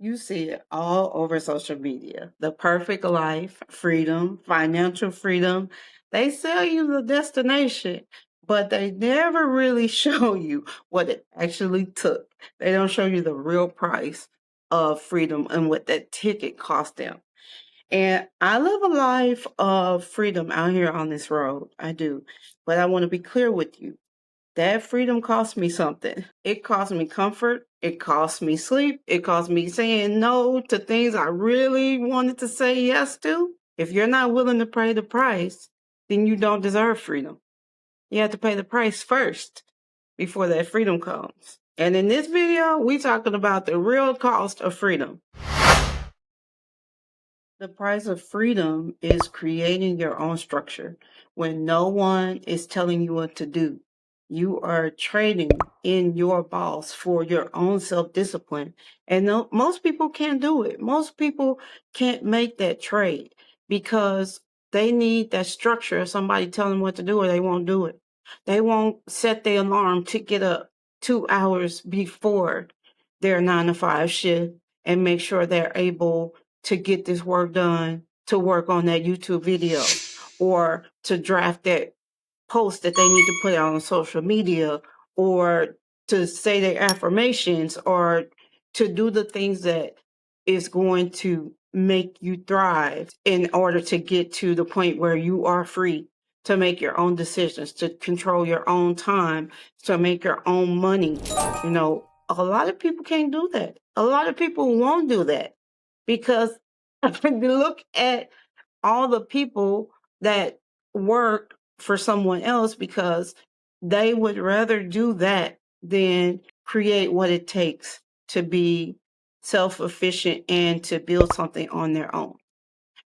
You see it all over social media. The perfect life, freedom, financial freedom. They sell you the destination, but they never really show you what it actually took. They don't show you the real price of freedom and what that ticket cost them. And I live a life of freedom out here on this road. I do. But I want to be clear with you. That freedom cost me something. It cost me comfort. It cost me sleep. It cost me saying no to things I really wanted to say yes to. If you're not willing to pay the price, then you don't deserve freedom. You have to pay the price first before that freedom comes. And in this video, we're talking about the real cost of freedom. The price of freedom is creating your own structure when no one is telling you what to do. You are trading in your boss for your own self-discipline. And most people can't do it. Most people can't make that trade because they need that structure of somebody telling them what to do or they won't do it. They won't set the alarm to get up 2 hours before their 9 to 5 shift and make sure they're able to get this work done, to work on that YouTube video, or to draft that post that they need to put out on social media, or to say their affirmations, or to do the things that is going to make you thrive in order to get to the point where you are free to make your own decisions, to control your own time, to make your own money. You know, a lot of people can't do that. A lot of people won't do that because when you look at all the people that work for someone else because they would rather do that than create what it takes to be self-efficient and to build something on their own.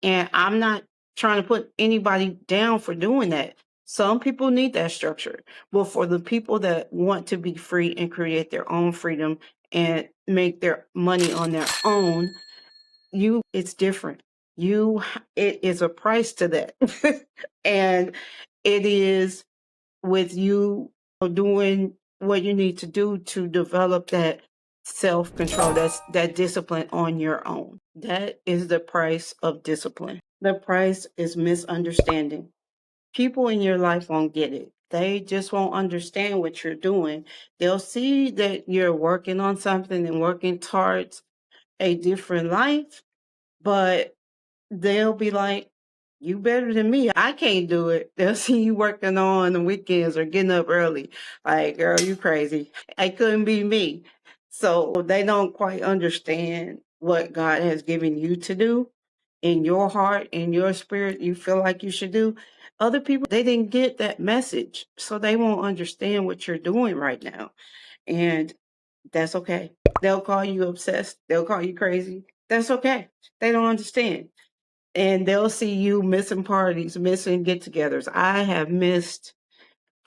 And I'm not trying to put anybody down for doing that. Some people need that structure. But for the people that want to be free and create their own freedom and make their money on their own, it's different. It is a price to that. And it is with you doing what you need to do to develop that self-control, that discipline on your own. That is the price of discipline. The price is misunderstanding. People in your life won't get it. They just won't understand what you're doing. They'll see that you're working on something and working towards a different life, but they'll be like, you better than me. I can't do it. They'll see you working on the weekends or getting up early. Like, girl, you crazy. It couldn't be me. So they don't quite understand what God has given you to do in your heart, in your spirit, you feel like you should do. Other people, they didn't get that message. So they won't understand what you're doing right now. And that's okay. They'll call you obsessed. They'll call you crazy. That's okay. They don't understand. And they'll see you missing parties, missing get-togethers. I have missed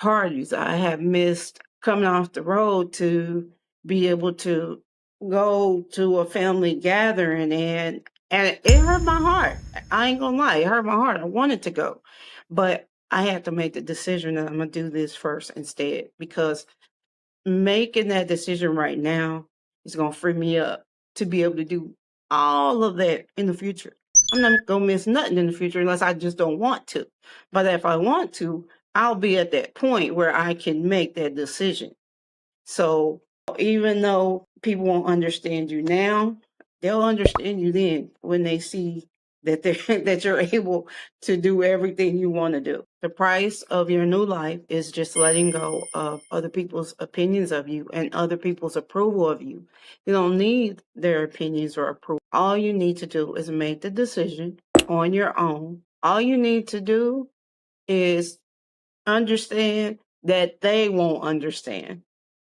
parties. I have missed coming off the road to be able to go to a family gathering, and it hurt my heart. I ain't gonna lie, it hurt my heart. I wanted to go, but I had to make the decision that I'm gonna do this first instead, because making that decision right now is gonna free me up to be able to do all of that in the future. I'm not gonna miss nothing in the future unless I just don't want to. But if I want to, I'll be at that point where I can make that decision. So even though people won't understand you now, they'll understand you then when they see that that you're able to do everything you want to do. The price of your new life is just letting go of other people's opinions of you and other people's approval of you. You don't need their opinions or approval. All you need to do is make the decision on your own. All you need to do is understand that they won't understand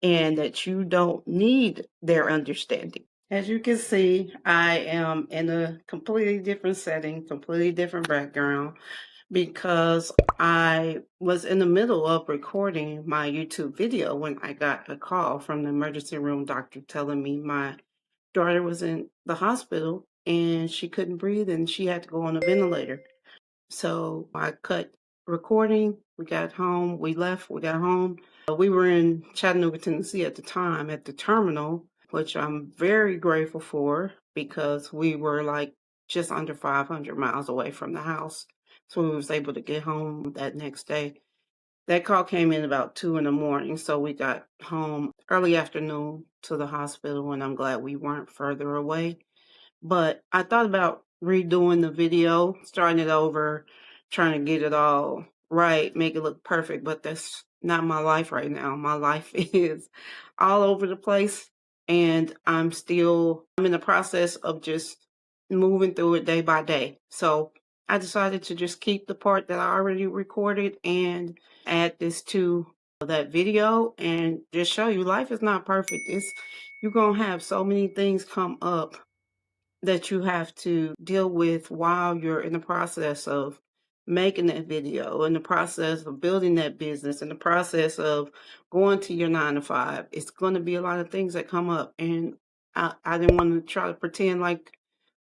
and that you don't need their understanding. As you can see, I am in a completely different setting, completely different background, because I was in the middle of recording my YouTube video when I got a call from the emergency room doctor telling me my daughter was in the hospital and she couldn't breathe and she had to go on a ventilator. So I cut recording. We got home. We left. We got home. We were in Chattanooga, Tennessee at the time at the terminal. which I'm very grateful for because we were like just under 500 miles away from the house. So we was able to get home that next day. That call came in about 2 in the morning, so we got home early afternoon to the hospital, and I'm glad we weren't further away. But I thought about redoing the video, starting it over, trying to get it all right, make it look perfect, but that's not my life right now. My life is all over the place, and I'm in the process of just moving through it day by day. So I decided to just keep the part that I already recorded and add this to that video and just show you life is not perfect. You're gonna have so many things come up that you have to deal with while you're in the process of making that video, in the process of building that business, in the process of going to your 9 to 5. It's going to be a lot of things that come up. And I didn't want to try to pretend like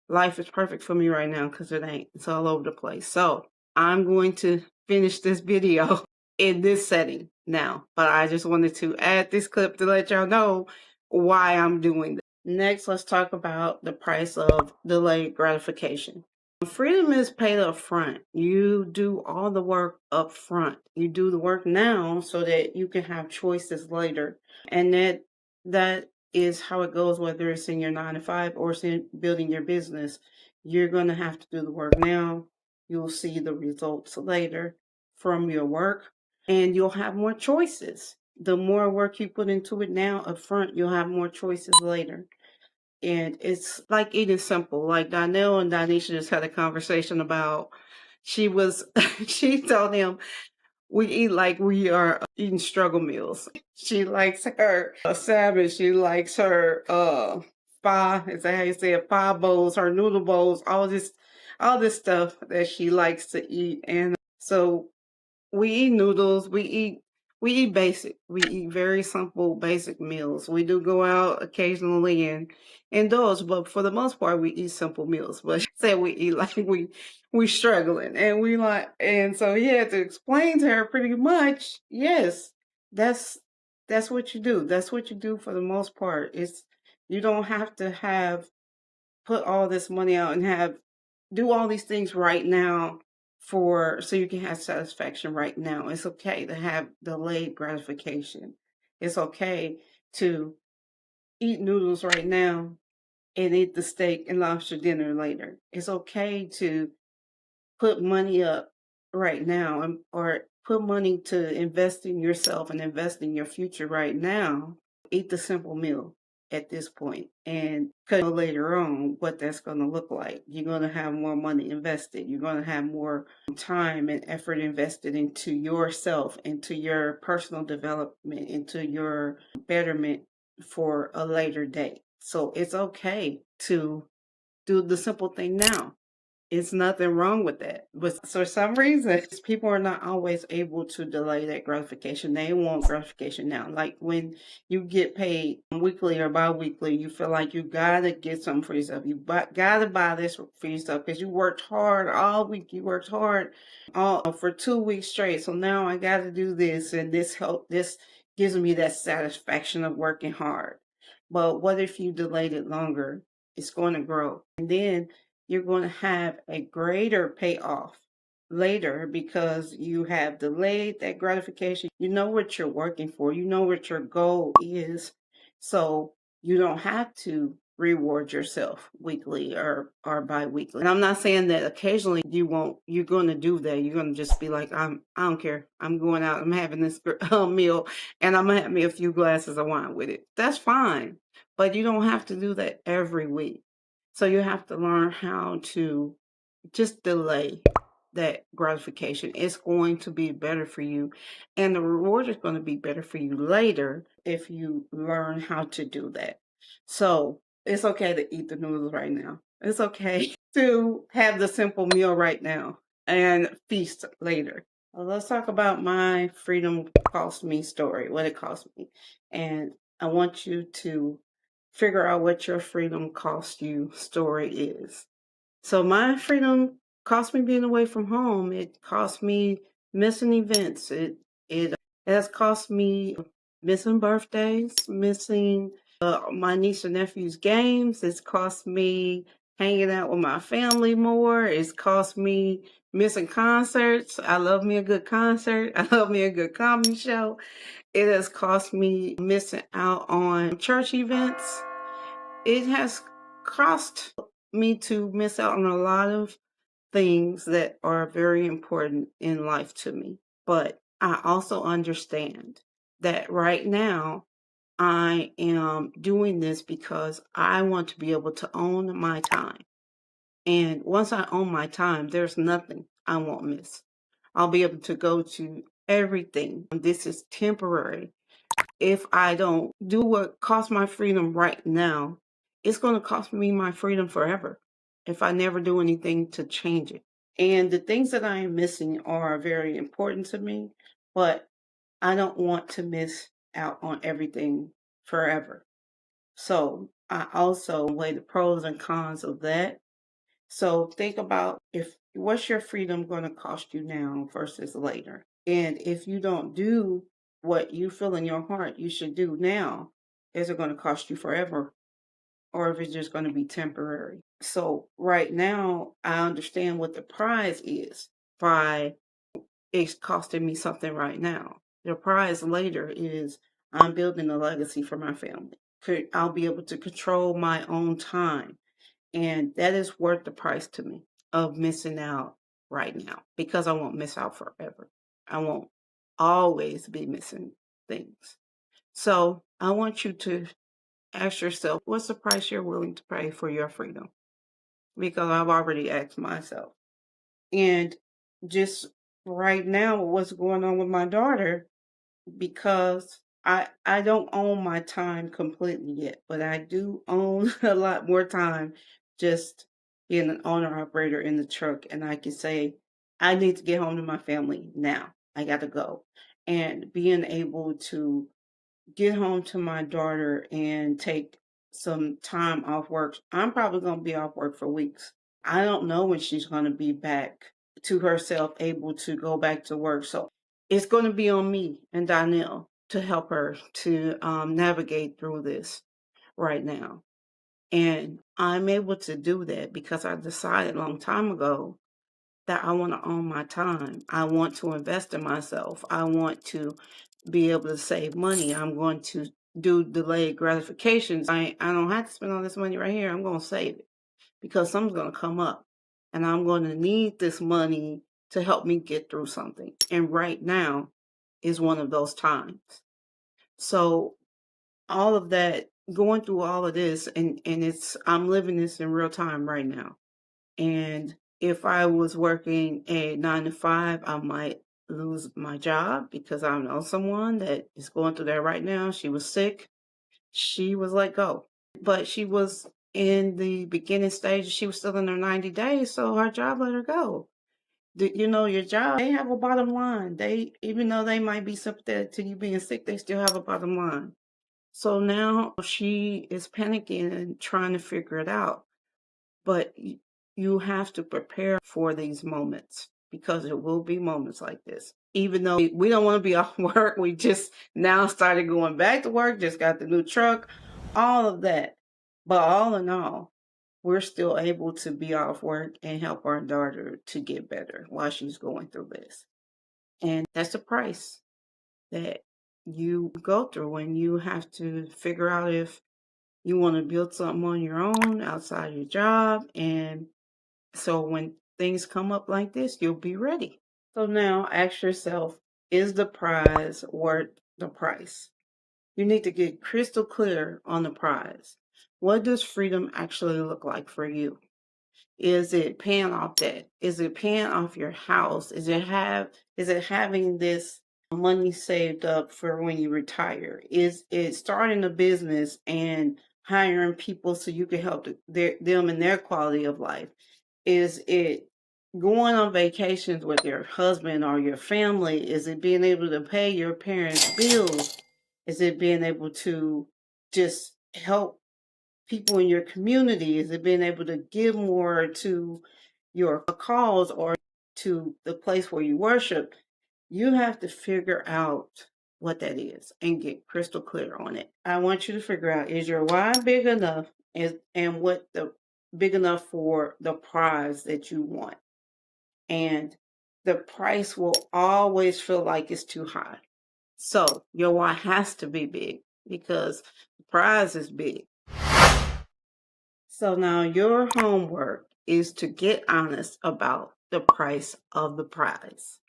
life is perfect for me right now because it ain't. It's all over the place. So I'm going to finish this video in this setting now. But I just wanted to add this clip to let y'all know why I'm doing this. Next, let's talk about the price of delayed gratification. Freedom is paid up front. You do all the work up front. You do the work now so that you can have choices later. And that is how it goes, whether it's in your 9 to 5 or it's in building your business. You're going to have to do the work now. You'll see the results later from your work, and you'll have more choices. The more work you put into it now up front, you'll have more choices later. And it's like eating simple. Like Donnell and Donisha just had a conversation about she was she told him we eat like we are eating struggle meals. She likes her salmon. She likes her pho, is that how you say it? Pho bowls, her noodle bowls, all this stuff that she likes to eat. And so we eat noodles. We eat basic. We eat very simple, basic meals. We do go out occasionally and indulge, but for the most part, we eat simple meals. But she said we eat like we struggling, and we like, and so he had to explain to her pretty much. Yes, that's what you do. That's what you do for the most part. You don't have to have put all this money out and have do all these things right now for so you can have satisfaction right now. It's okay to have delayed gratification. It's okay to eat noodles right now and eat the steak and lobster dinner later. It's okay to put money up right now or put money to invest in yourself and invest in your future right now. Eat the simple meal at this point and later on what that's going to look like. You're going to have more money invested. You're going to have more time and effort invested into yourself, into your personal development, into your betterment for a later date. So it's okay to do the simple thing now. It's nothing wrong with that. But for some reason, people are not always able to delay that gratification. They want gratification now. Like when you get paid weekly or bi-weekly, you feel like you gotta get something for yourself. You gotta buy this for yourself because you worked hard all week. You worked hard all for 2 weeks straight. So now I gotta do this, and this gives me that satisfaction of working hard. But what if you delayed it longer? It's going to grow. And then you're going to have a greater payoff later because you have delayed that gratification. You know what you're working for. You know what your goal is. So you don't have to reward yourself weekly or bi-weekly. And I'm not saying that occasionally you're going to do that. You're going to just be like, I don't care. I'm going out. I'm having this meal and I'm going to have me a few glasses of wine with it. That's fine. But you don't have to do that every week. So you have to learn how to just delay that gratification. It's going to be better for you. And the reward is going to be better for you later if you learn how to do that. So it's okay to eat the noodles right now. It's okay to have the simple meal right now and feast later. Well, let's talk about my freedom cost me story, what it cost me. And I want you to figure out what your freedom cost you story is. So my freedom cost me being away from home. It cost me missing events. It has cost me missing birthdays, missing my niece and nephew's games. It's cost me hanging out with my family more. It's cost me missing concerts. I love me a good concert. I love me a good comedy show. It has cost me missing out on church events. It has cost me to miss out on a lot of things that are very important in life to me. But I also understand that right now I am doing this because I want to be able to own my time. And once I own my time, there's nothing I won't miss. I'll be able to go to everything. This is temporary. If I don't do what costs my freedom right now, it's going to cost me my freedom forever if I never do anything to change it. And the things that I am missing are very important to me, but I don't want to miss out on everything forever. So I also weigh the pros and cons of that. So think about if what's your freedom going to cost you now versus later. And if you don't do what you feel in your heart you should do now, is it going to cost you forever? Or if it's just going to be temporary. So right now, I understand what the prize is by it's costing me something right now. The prize later is I'm building a legacy for my family. I'll be able to control my own time. And that is worth the price to me of missing out right now because I won't miss out forever. I won't always be missing things. So I want you to ask yourself, what's the price you're willing to pay for your freedom? Because I've already asked myself. And just right now, what's going on with my daughter, because I don't own my time completely yet, but I do own a lot more time just being an owner operator in the truck. And I can say, I need to get home to my family now. I got to go. And being able to get home to my daughter and take some time off work. I'm probably going to be off work for weeks. I don't know when she's going to be back to herself, able to go back to work. So it's going to be on me and Donnell to help her to navigate through this right now. And I'm able to do that because I decided a long time ago that I want to own my time. I want to invest in myself. I want to be able to save money. I'm going to do delayed gratifications. I don't have to spend all this money right here. I'm going to save it because something's going to come up and I'm going to need this money to help me get through something. And right now is one of those times. So all of that, going through all of this, and I'm living this in real time right now. And if I was working a 9 to 5, I might lose my job because I know someone that is going through that right now. She was sick. She was let go, but she was in the beginning stage. She was still in her 90 days, so her job let her go. Your job, they have a bottom line. Even though they might be sympathetic to you being sick, they still have a bottom line. So now she is panicking and trying to figure it out. But you have to prepare for these moments because it will be moments like this. Even though we don't want to be off work, we just now started going back to work, just got the new truck, all of that. But all in all, we're still able to be off work and help our daughter to get better while she's going through this. And that's the price that you go through when you have to figure out if you want to build something on your own outside your job. And so when things come up like this, you'll be ready. So now ask yourself, is the prize worth the price? You need to get crystal clear on the prize. What does freedom actually look like for you? Is it paying off debt? Is it paying off your house? Is it having this money saved up for when you retire? Is it starting a business and hiring people so you can help them in their quality of life? Is it going on vacations with your husband or your family? Is it being able to pay your parents' bills? Is it being able to just help people in your community? Is it being able to give more to your cause or to the place where you worship? You have to figure out what that is and get crystal clear on it. I want you to figure out, is your why big enough, and what the big enough for the prize that you want. And the price will always feel like it's too high. So your why has to be big because the prize is big. So now your homework is to get honest about the price of the prize.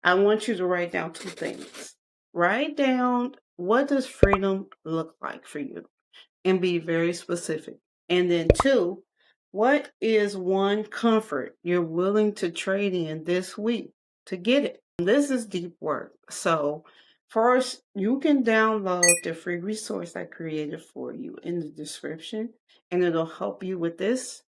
I want you to write down two things. Write down, what does freedom look like for you? And be very specific. And then two, what is one comfort you're willing to trade in this week to get it? This is deep work. So first, you can download the free resource I created for you in the description, and it'll help you with this.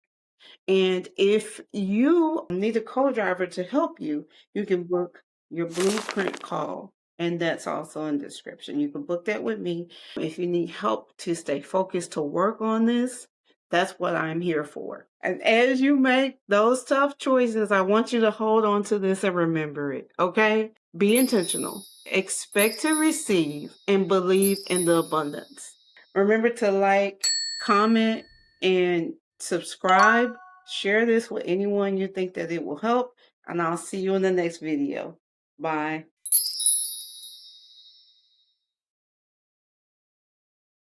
And if you need a co-driver to help you, you can book your blueprint call, and that's also in the description. You can book that with me. If you need help to stay focused to work on this, that's what I'm here for. And as you make those tough choices, I want you to hold on to this and remember it, okay? Be intentional. Expect to receive and believe in the abundance. Remember to like, comment, and subscribe. Share this with anyone you think that it will help, and I'll see you in the next video. Bye.